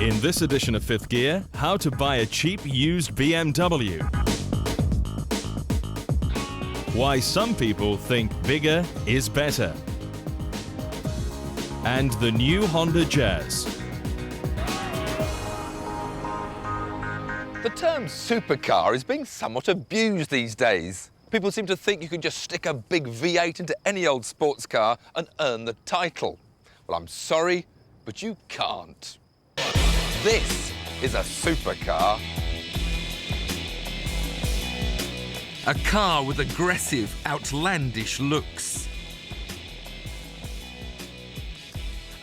In this edition of Fifth Gear, how to buy a cheap used BMW. Why some people think bigger is better. And the new Honda Jazz. The term supercar is being somewhat abused these days. People seem to think you can just stick a big V8 into any old sports car and earn the title. Well, I'm sorry, but you can't. This is a supercar. A car with aggressive, outlandish looks.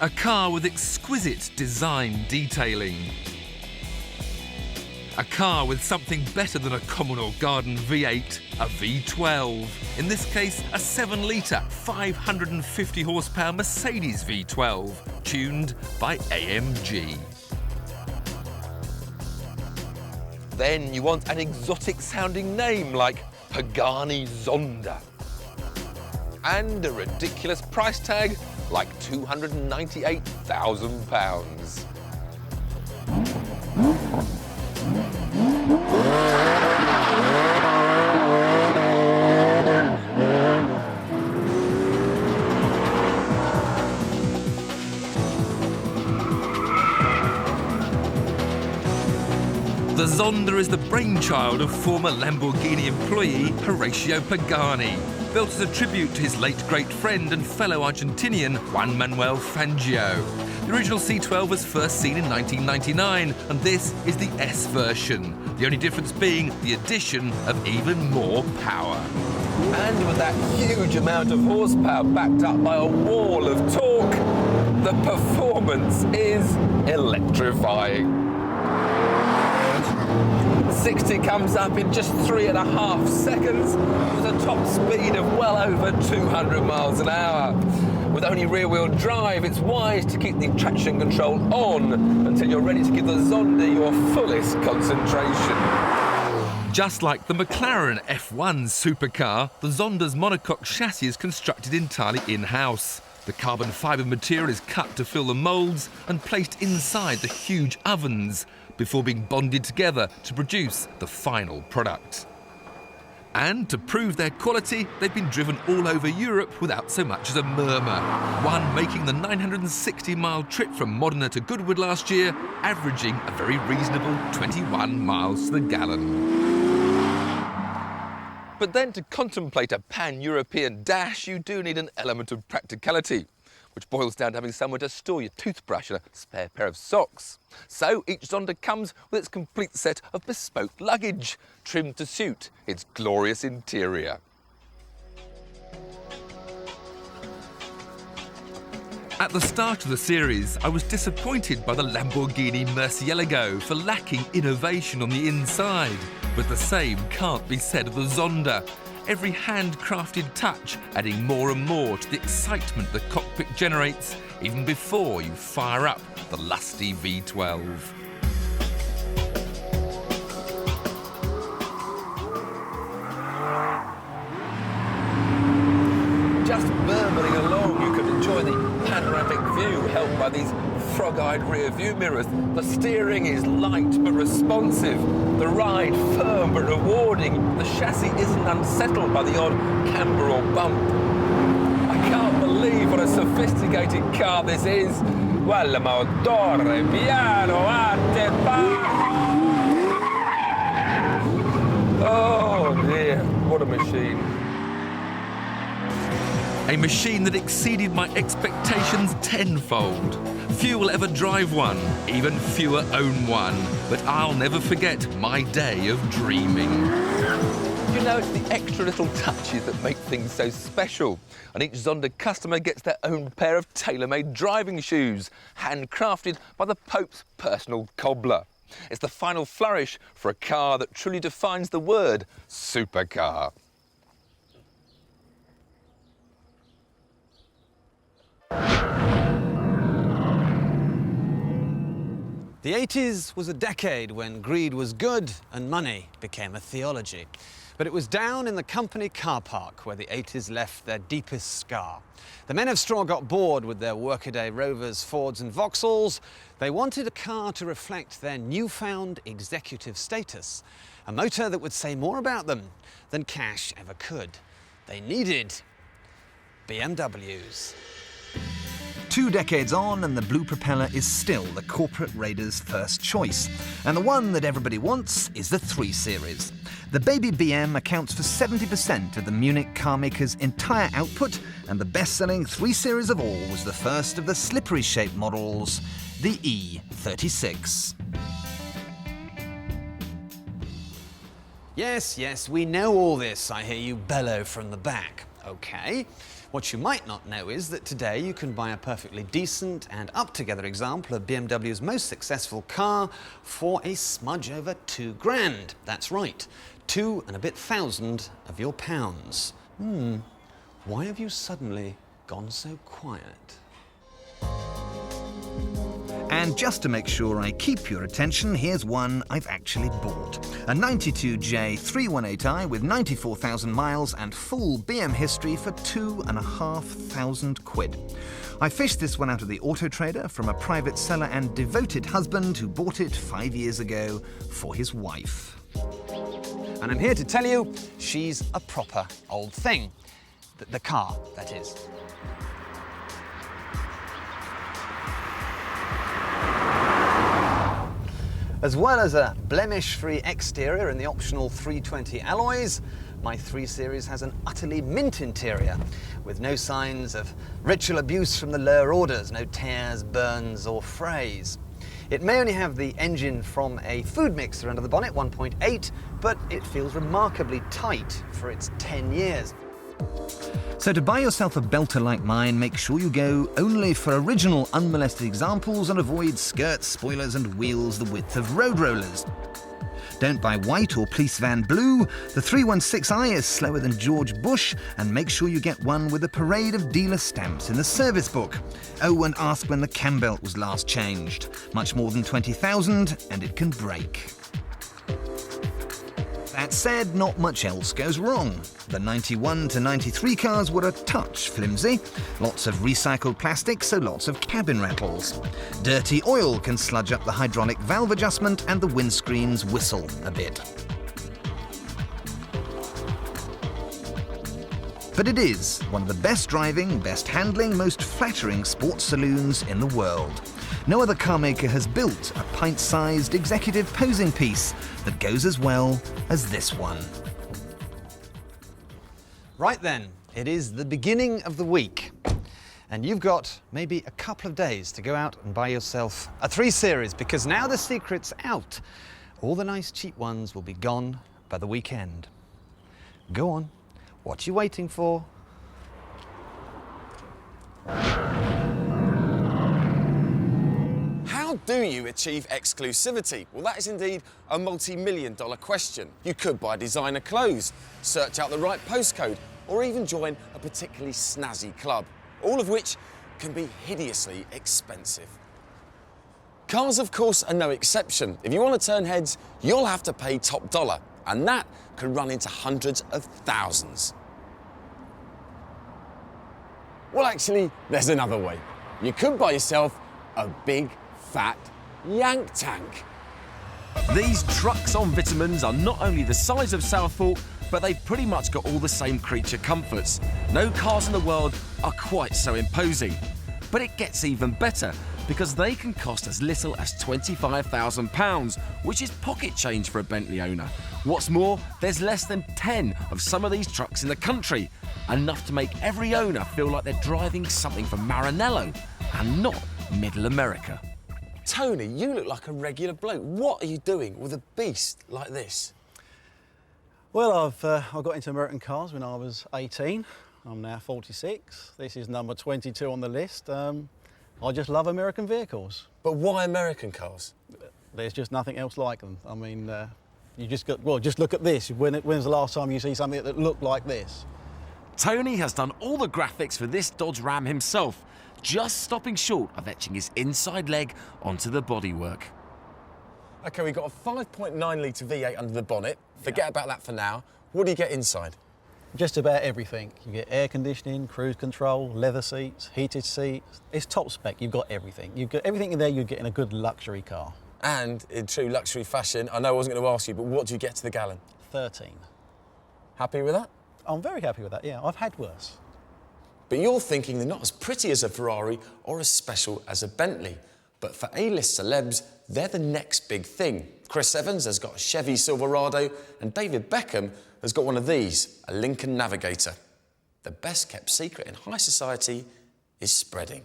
A car with exquisite design detailing. A car with something better than a Commodore Garden V8, a V12. In this case, a 7-litre, 550 horsepower Mercedes V12, tuned by AMG. Then you want an exotic-sounding name like Pagani Zonda. And a ridiculous price tag like £298,000. The Zonda is the brainchild of former Lamborghini employee Horacio Pagani, built as a tribute to his late great friend and fellow Argentinian Juan Manuel Fangio. The original C12 was first seen in 1999, and this is the S version, the only difference being the addition of even more power. And with that huge amount of horsepower backed up by a wall of torque, the performance is electrifying. 60 comes up in just 3.5 seconds with a top speed of well over 200 miles an hour. With only rear-wheel drive, it's wise to keep the traction control on until you're ready to give the Zonda your fullest concentration. Just like the McLaren F1 supercar, the Zonda's monocoque chassis is constructed entirely in-house. The carbon fibre material is cut to fill the moulds and placed inside the huge ovens before being bonded together to produce the final product. And to prove their quality, they've been driven all over Europe without so much as a murmur. One making the 960-mile trip from Modena to Goodwood last year, averaging a very reasonable 21 miles to the gallon. But then to contemplate a pan-European dash, you do need an element of practicality, which boils down to having somewhere to store your toothbrush and a spare pair of socks. So each Zonda comes with its complete set of bespoke luggage, trimmed to suit its glorious interior. At the start of the series, I was disappointed by the Lamborghini Murcielago for lacking innovation on the inside. But the same can't be said of the Zonda. Every handcrafted touch adding more and more to the excitement the cockpit generates even before you fire up the lusty V12. Just burbling along, you can enjoy the panoramic view helped by these frog-eyed rear view mirrors. The steering is light but responsive, the ride firm but rewarding. The chassis isn't unsettled by the odd camber or bump. I can't believe what a sophisticated car this is. Quel motore piano a te Oh dear, what a machine. A machine that exceeded my expectations tenfold. Few will ever drive one, even fewer own one, but I'll never forget my day of dreaming. You know, it's the extra little touches that make things so special, and each Zonda customer gets their own pair of tailor-made driving shoes, handcrafted by the Pope's personal cobbler. It's the final flourish for a car that truly defines the word supercar. The 80s was a decade when greed was good and money became a theology. But it was down in the company car park where the 80s left their deepest scar. The men of straw got bored with their workaday Rovers, Fords and Vauxhalls. They wanted a car to reflect their newfound executive status. A motor that would say more about them than cash ever could. They needed BMWs. 2 decades on, and the blue propeller is still the corporate raider's first choice. And the one that everybody wants is the 3 Series. The baby BM accounts for 70% of the Munich carmaker's entire output, and the best-selling 3 Series of all was the first of the slippery-shaped models, the E36. Yes, we know all this, I hear you bellow from the back. Okay. What you might not know is that today you can buy a perfectly decent and up-together example of BMW's most successful car for a smudge over £2,000. That's right, 2 and a bit thousand of your pounds. Why have you suddenly gone so quiet? And just to make sure I keep your attention, here's one I've actually bought. A 92J 318i with 94,000 miles and full BM history for £2,500. I fished this one out of the Auto Trader from a private seller and devoted husband who bought it 5 years ago for his wife. And I'm here to tell you, she's a proper old thing. The car, that is. As well as a blemish-free exterior and the optional 320 alloys, my 3 Series has an utterly mint interior, with no signs of ritual abuse from the lower orders, no tears, burns or frays. It may only have the engine from a food mixer under the bonnet, 1.8, but it feels remarkably tight for its 10 years. So to buy yourself a belter like mine, make sure you go only for original unmolested examples and avoid skirts, spoilers and wheels the width of road rollers. Don't buy white or police van blue. The 316i is slower than George Bush, and make sure you get one with a parade of dealer stamps in the service book. Oh, and ask when the cam belt was last changed. Much more than 20,000 and it can break. That said, not much else goes wrong. The 91 to 93 cars were a touch flimsy. Lots of recycled plastic, so lots of cabin rattles. Dirty oil can sludge up the hydraulic valve adjustment and the windscreens whistle a bit. But it is one of the best driving, best handling, most flattering sports saloons in the world. No other carmaker has built a pint-sized executive posing piece that goes as well as this one. Right then, it is the beginning of the week, and you've got maybe a couple of days to go out and buy yourself a 3 Series, because now the secret's out. All the nice cheap ones will be gone by the weekend. Go on, what you waiting for? How do you achieve exclusivity? Well, that is indeed a multi-million-dollar question. You could buy designer clothes, search out the right postcode, or even join a particularly snazzy club, all of which can be hideously expensive. Cars, of course, are no exception. If you want to turn heads, you'll have to pay top dollar, and that can run into hundreds of thousands. Well, actually, there's another way. You could buy yourself a big, fat yank tank. These trucks on vitamins are not only the size of Southport, but they've pretty much got all the same creature comforts. No cars in the world are quite so imposing. But it gets even better, because they can cost as little as £25,000, which is pocket change for a Bentley owner. What's more, there's less than 10 of some of these trucks in the country, enough to make every owner feel like they're driving something from Maranello and not Middle America. Tony, you look like a regular bloke. What are you doing with a beast like this? Well, I got into American cars when I was 18. I'm now 46. This is number 22 on the list. I just love American vehicles. But why American cars? There's just nothing else like them. I mean, you just got, well, just look at this. When's the last time you see something that looked like this? Tony has done all the graphics for this Dodge Ram himself, just stopping short of etching his inside leg onto the bodywork. OK, we've got a 5.9-litre V8 under the bonnet. Forget about that for now. What do you get inside? Just about everything. You get air conditioning, cruise control, leather seats, heated seats. It's top spec. You've got everything. You've got everything in there you'd get in a good luxury car. And in true luxury fashion, I know I wasn't going to ask you, but what do you get to the gallon? 13. Happy with that? I'm very happy with that, yeah. I've had worse. But you're thinking they're not as pretty as a Ferrari or as special as a Bentley. But for A-list celebs, they're the next big thing. Chris Evans has got a Chevy Silverado, and David Beckham has got one of these, a Lincoln Navigator. The best-kept secret in high society is spreading.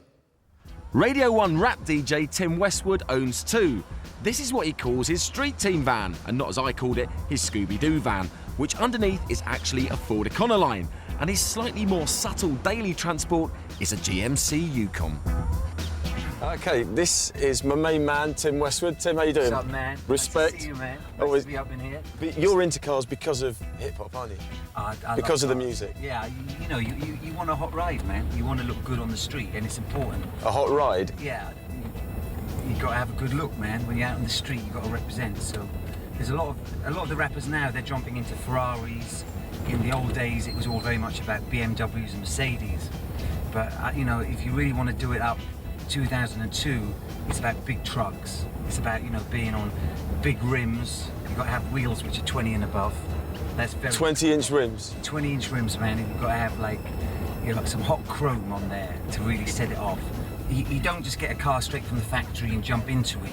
Radio 1 rap DJ Tim Westwood owns two. This is what he calls his street team van, and not as I called it, his Scooby-Doo van, which underneath is actually a Ford Econoline, and his slightly more subtle daily transport is a GMC Yukon. OK, this is my main man, Tim Westwood. Tim, how you doing? What's up, man? Respect. Nice to see you, man. Nice Always to be up in here. But you're into cars because of hip-hop, aren't you? I Because love of the cars. music? Yeah, you know, you want a hot ride, man. You want to look good on the street, and it's important. A hot ride? Yeah, you got to have a good look, man. When you're out on the street, you got to represent. So there's a lot of the rappers now. They're jumping into Ferraris. In the old days, it was all very much about BMWs and Mercedes. But you know, if you really want to do it up 2002, it's about big trucks. It's about, you know, being on big rims. You've got to have wheels which are 20 and above. That's very 20-inch rims? 20-inch rims, man. You've got to have like, you know, like some hot chrome on there to really set it off. You don't just get a car straight from the factory and jump into it.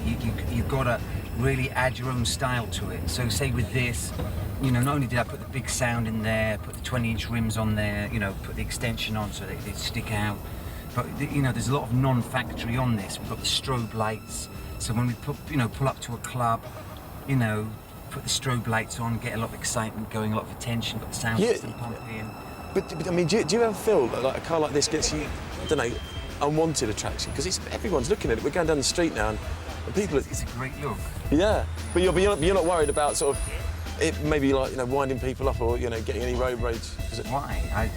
You've got to really add your own style to it. So say with this, you know, not only did I put the big sound in there, put the 20-inch rims on there, you know, put the extension on so they stick out. But, you know, there's a lot of non-factory on this. We've got the strobe lights. So when we pull up to a club, you know, put the strobe lights on, get a lot of excitement going, a lot of attention, got the sound system pumping. But I mean, do you ever feel that like, a car like this gets you, I don't know, unwanted attraction? Because everyone's looking at it. We're going down the street now, and people are... It's a great look. Yeah, but you're not worried about sort of it maybe like, you know, winding people up or, you know, getting any road rage? Why?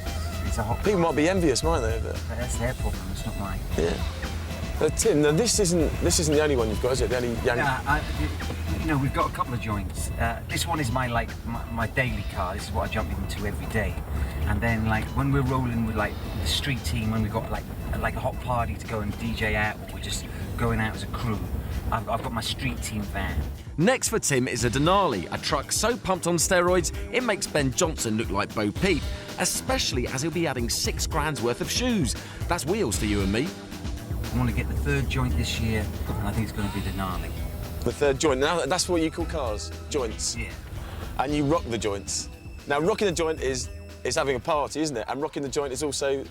It's a hot people might be envious, might they? But that's their problem. It's not mine. Yeah. Tim, now this isn't the only one you've got, is it? The only young... Yeah, you know, we've got a couple of joints. This one is my daily car. This is what I jump into every day. And then, like, when we're rolling with, like, the street team, when we've got, like a hot party to go and DJ out, or we're just going out as a crew, I've got my street team van. Next for Tim is a Denali, a truck so pumped on steroids it makes Ben Johnson look like Bo Peep, especially as he'll be adding £6,000 worth of shoes. That's wheels to you and me. I want to get the third joint this year, and I think it's going to be Denali. The third joint. Now, that's what you call cars, joints. Yeah. And you rock the joints. Now, rocking the joint is having a party, isn't it? And rocking the joint is also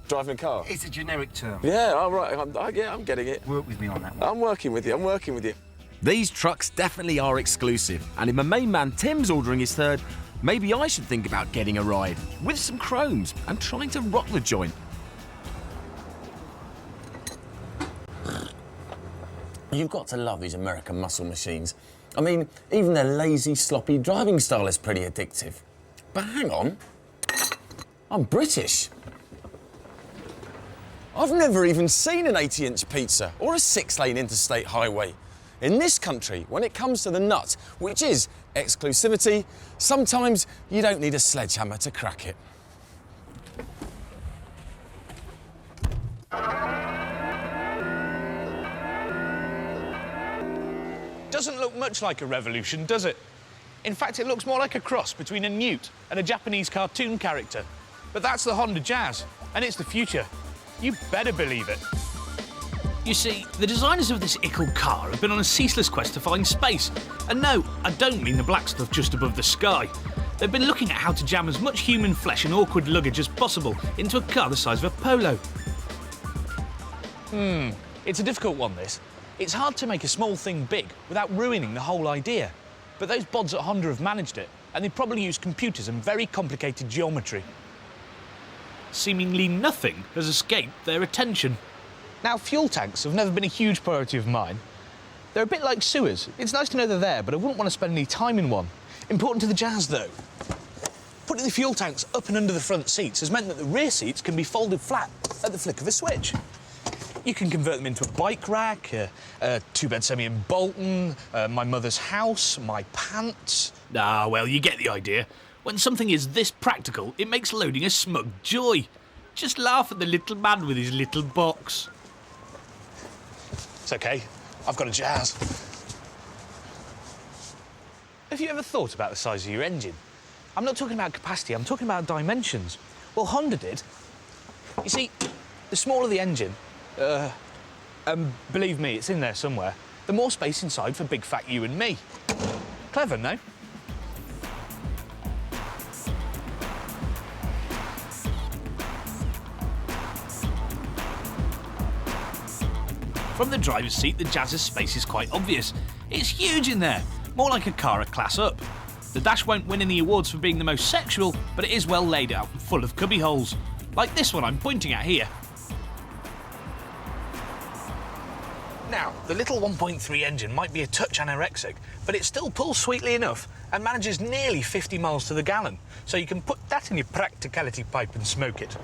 driving a car. It's a generic term. Yeah, all right. I'm getting it. Work with me on that one. I'm working with you. These trucks definitely are exclusive, and if my main man Tim's ordering his third, maybe I should think about getting a ride with some chromes and trying to rock the joint. You've got to love these American muscle machines. I mean, even their lazy, sloppy driving style is pretty addictive. But hang on, I'm British. I've never even seen an 80-inch pizza or a 6-lane interstate highway. In this country, when it comes to the nut, which is exclusivity, sometimes you don't need a sledgehammer to crack it. Doesn't look much like a revolution, does it? In fact, it looks more like a cross between a newt and a Japanese cartoon character. But that's the Honda Jazz, and it's the future. You better believe it. You see, the designers of this ickle car have been on a ceaseless quest to find space. And no, I don't mean the black stuff just above the sky. They've been looking at how to jam as much human flesh and awkward luggage as possible into a car the size of a Polo. It's a difficult one, this. It's hard to make a small thing big without ruining the whole idea. But those bods at Honda have managed it, and they probably use computers and very complicated geometry. Seemingly nothing has escaped their attention. Now, fuel tanks have never been a huge priority of mine. They're a bit like sewers. It's nice to know they're there, but I wouldn't want to spend any time in one. Important to the Jazz, though. Putting the fuel tanks up and under the front seats has meant that the rear seats can be folded flat at the flick of a switch. You can convert them into a bike rack, a two-bed semi in Bolton, my mother's house, my pants. Ah, well, you get the idea. When something is this practical, it makes loading a smug joy. Just laugh at the little man with his little box. It's OK. I've got a Jazz. Have you ever thought about the size of your engine? I'm not talking about capacity, I'm talking about dimensions. Well, Honda did. You see, the smaller the engine, believe me, it's in there somewhere, the more space inside for big fat you and me. Clever, no? From the driver's seat, the Jazz's space is quite obvious. It's huge in there, more like a car a class up. The dash won't win any awards for being the most sexual, but it is well laid out and full of cubby holes. Like this one I'm pointing at here. Now, the little 1.3 engine might be a touch anorexic, but it still pulls sweetly enough and manages nearly 50 miles to the gallon, so you can put that in your practicality pipe and smoke it.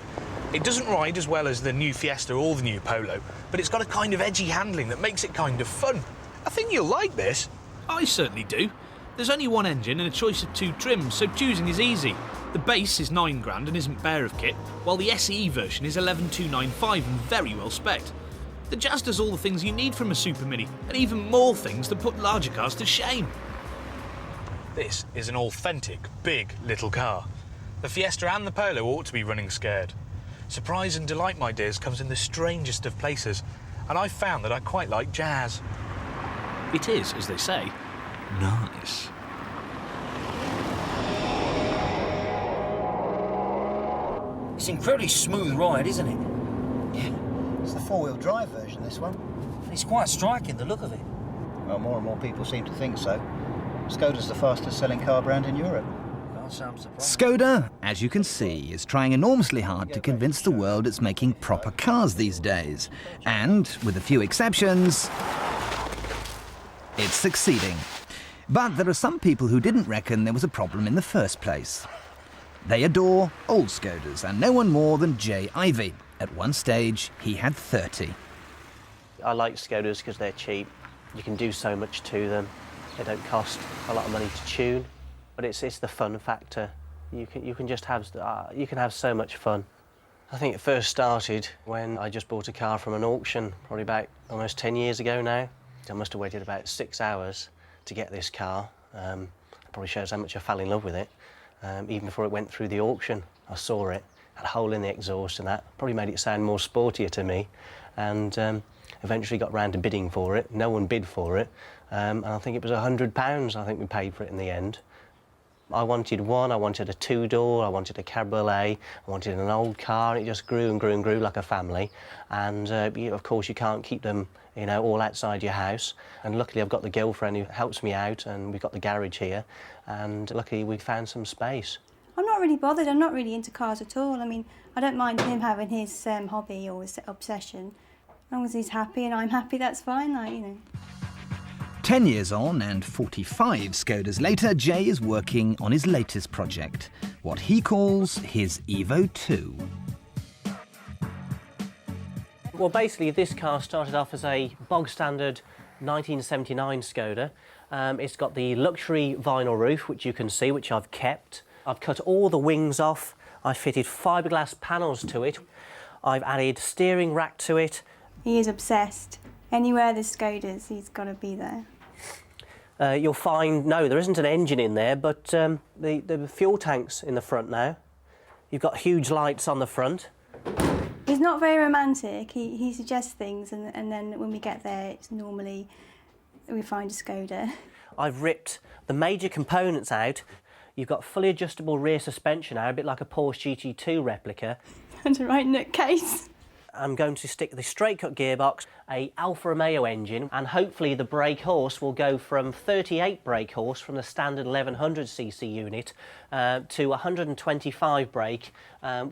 It doesn't ride as well as the new Fiesta or the new Polo, but it's got a kind of edgy handling that makes it kind of fun. I think you'll like this. I certainly do. There's only one engine and a choice of 2 trims, so choosing is easy. The base is £9,000 and isn't bare of kit, while the SE version is 11,295 and very well spec'd. The Jazz does all the things you need from a Super Mini, and even more things that put larger cars to shame. This is an authentic, big little car. The Fiesta and the Polo ought to be running scared. Surprise and delight, my dears, comes in the strangest of places, and I've found that I quite like Jazz. It is, as they say, nice. It's an incredibly smooth ride, isn't it? Yeah. It's the 4-wheel drive version, this one. It's quite striking, the look of it. Well, more and more people seem to think so. Skoda's the fastest selling car brand in Europe. Skoda, as you can see, is trying enormously hard to convince the world it's making proper cars these days. And, with a few exceptions, it's succeeding. But there are some people who didn't reckon there was a problem in the first place. They adore old Skodas, and no one more than Jay Ivey. At one stage, he had 30. I like Skodas because they're cheap. You can do so much to them. They don't cost a lot of money to tune. But it's the fun factor. You can just have you can have so much fun. I think it first started when I just bought a car from an auction, probably about almost 10 years ago now. I must have waited about 6 hours to get this car. It probably shows how much I fell in love with it. Even before it went through the auction, I saw it, had a hole in the exhaust and that. Probably made it sound more sportier to me. And eventually got round to bidding for it. No one bid for it. And I think it was £100 I think we paid for it in the end. I wanted one, I wanted a 2-door, I wanted a cabriolet, I wanted an old car, and it just grew and grew and grew like a family. And of course you can't keep them, you know, all outside your house. And luckily I've got the girlfriend who helps me out, and we've got the garage here, and luckily we found some space. I'm not really bothered, I'm not really into cars at all. I mean, I don't mind him having his hobby or his obsession. As long as he's happy and I'm happy, that's fine, like, you know. 10 years on and 45 Skodas later, Jay is working on his latest project, what he calls his Evo 2. Well, basically this car started off as a bog-standard 1979 Skoda. It's got the luxury vinyl roof, which you can see, which I've kept. I've cut all the wings off. I fitted fiberglass panels to it. I've added steering rack to it. He is obsessed. Anywhere there's Skodas, he's got to be there. You'll find, no, there isn't an engine in there, but the fuel tank's in the front now. You've got huge lights on the front. He's not very romantic. He suggests things, and then when we get there, it's normally we find a Skoda. I've ripped the major components out. You've got fully adjustable rear suspension now, a bit like a Porsche GT2 replica. And a right nutcase. I'm going to stick the straight-cut gearbox, a Alfa Romeo engine, and hopefully the brake horse will go from 38 brake horse from the standard 1100cc unit to 125 brake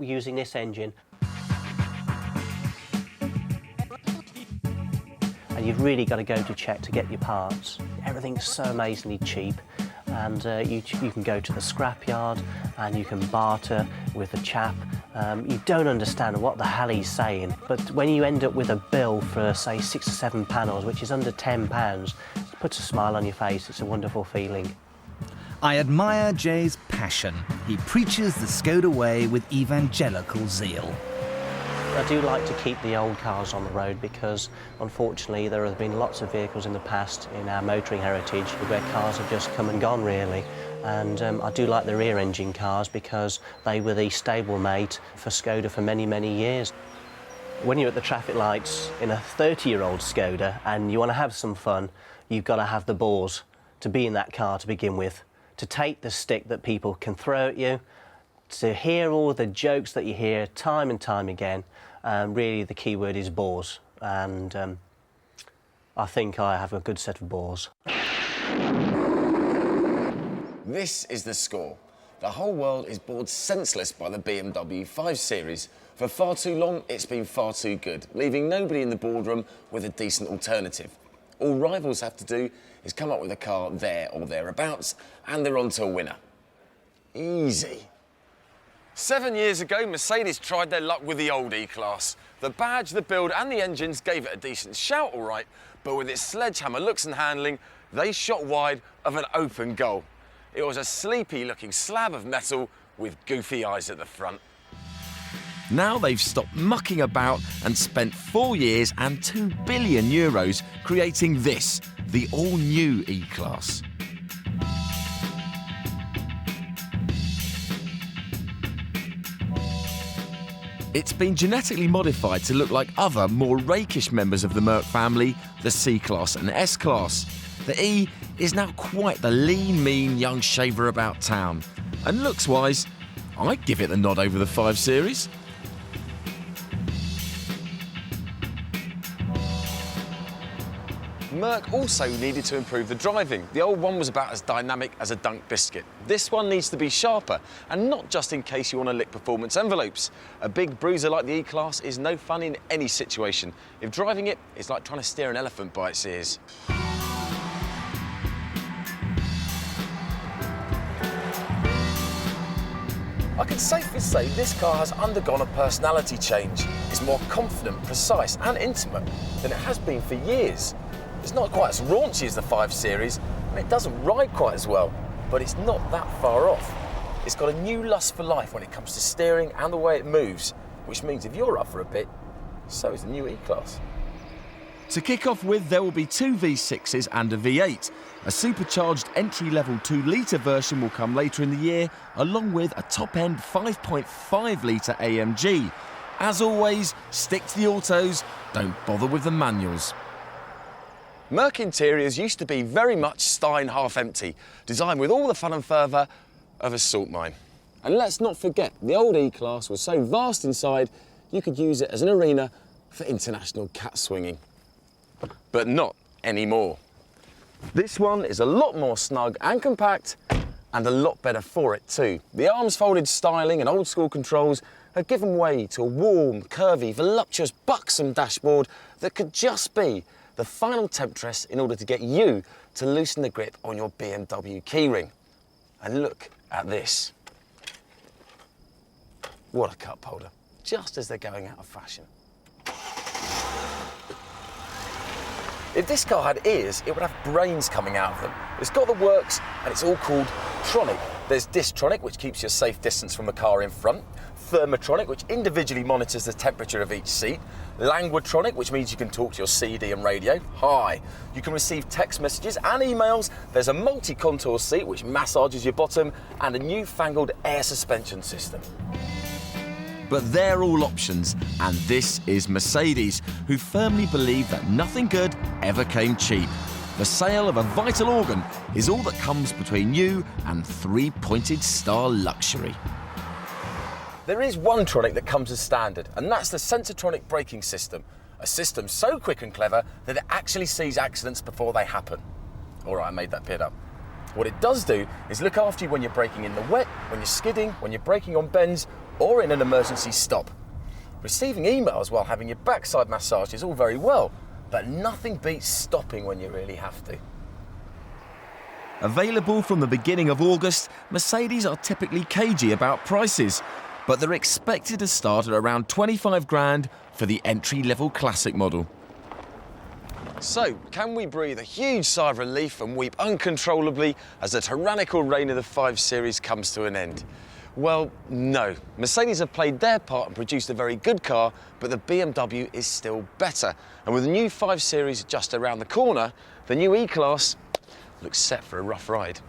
using this engine. And you've really got to go to check to get your parts. Everything's so amazingly cheap. and you can go to the scrapyard and you can barter with a chap. You don't understand what the hell he's saying, but when you end up with a bill for, say, 6 or 7 panels, which is under £10, it puts a smile on your face. It's a wonderful feeling. I admire Jay's passion. He preaches the Skoda way with evangelical zeal. I do like to keep the old cars on the road because, unfortunately, there have been lots of vehicles in the past in our motoring heritage where cars have just come and gone, really. And I do like the rear-engine cars because they were the stablemate for Skoda for many, many years. When you're at the traffic lights in a 30-year-old Skoda and you want to have some fun, you've got to have the balls to be in that car to begin with, to take the stick that people can throw at you, to hear all the jokes that you hear time and time again. Really, the key word is balls, and I think I have a good set of balls. This is the score. The whole world is bored senseless by the BMW 5 Series. For far too long, it's been far too good, leaving nobody in the boardroom with a decent alternative. All rivals have to do is come up with a car there or thereabouts, and they're on to a winner. Easy. 7 years ago, Mercedes tried their luck with the old E-Class. The badge, the build and the engines gave it a decent shout, all right, but with its sledgehammer looks and handling, they shot wide of an open goal. It was a sleepy-looking slab of metal with goofy eyes at the front. Now they've stopped mucking about and spent 4 years and €2 billion creating this, the all-new E-Class. It's been genetically modified to look like other, more rakish members of the Merc family, the C-Class and S-Class. The E is now quite the lean, mean young shaver about town. And looks-wise, I'd give it the nod over the 5 Series. Merc also needed to improve the driving. The old one was about as dynamic as a dunk biscuit. This one needs to be sharper, and not just in case you want to lick performance envelopes. A big bruiser like the E-Class is no fun in any situation. If driving it is like trying to steer an elephant by its ears. I can safely say this car has undergone a personality change. It's more confident, precise and intimate than it has been for years. It's not quite as raunchy as the 5 Series, and it doesn't ride quite as well, but it's not that far off. It's got a new lust for life when it comes to steering and the way it moves, which means if you're up for a bit, so is the new E-Class. To kick off with, there will be 2 V6s and a V8. A supercharged entry-level 2-litre version will come later in the year, along with a top-end 5.5-litre AMG. As always, stick to the autos, don't bother with the manuals. Merc interiors used to be very much Stein half empty, designed with all the fun and fervour of a salt mine. And let's not forget, the old E-Class was so vast inside, you could use it as an arena for international cat swinging. But not anymore. This one is a lot more snug and compact, and a lot better for it too. The arms-folded styling and old-school controls have given way to a warm, curvy, voluptuous, buxom dashboard that could just be the final temptress in order to get you to loosen the grip on your BMW keyring. And look at this. What a cup holder, just as they're going out of fashion. If this car had ears, it would have brains coming out of them. It's got the works, and it's all called Tronic. There's Distronic, which keeps you a safe distance from the car in front. Thermotronic, which individually monitors the temperature of each seat. Languatronic, which means you can talk to your CD and radio. Hi. You can receive text messages and emails. There's a multi-contour seat, which massages your bottom, and a newfangled air suspension system. But they're all options, and this is Mercedes, who firmly believe that nothing good ever came cheap. The sale of a vital organ is all that comes between you and 3-pointed star luxury. There is one Tronic that comes as standard, and that's the Sensortronic braking system. A system so quick and clever that it actually sees accidents before they happen. All right, I made that bit up. What it does do is look after you when you're braking in the wet, when you're skidding, when you're braking on bends, or in an emergency stop. Receiving emails while having your backside massaged is all very well, but nothing beats stopping when you really have to. Available from the beginning of August, Mercedes are typically cagey about prices, but they're expected to start at around 25 grand for the entry-level classic model. So, can we breathe a huge sigh of relief and weep uncontrollably as the tyrannical reign of the 5 Series comes to an end? Well, no. Mercedes have played their part and produced a very good car, but the BMW is still better. And with the new 5 Series just around the corner, the new E-Class looks set for a rough ride.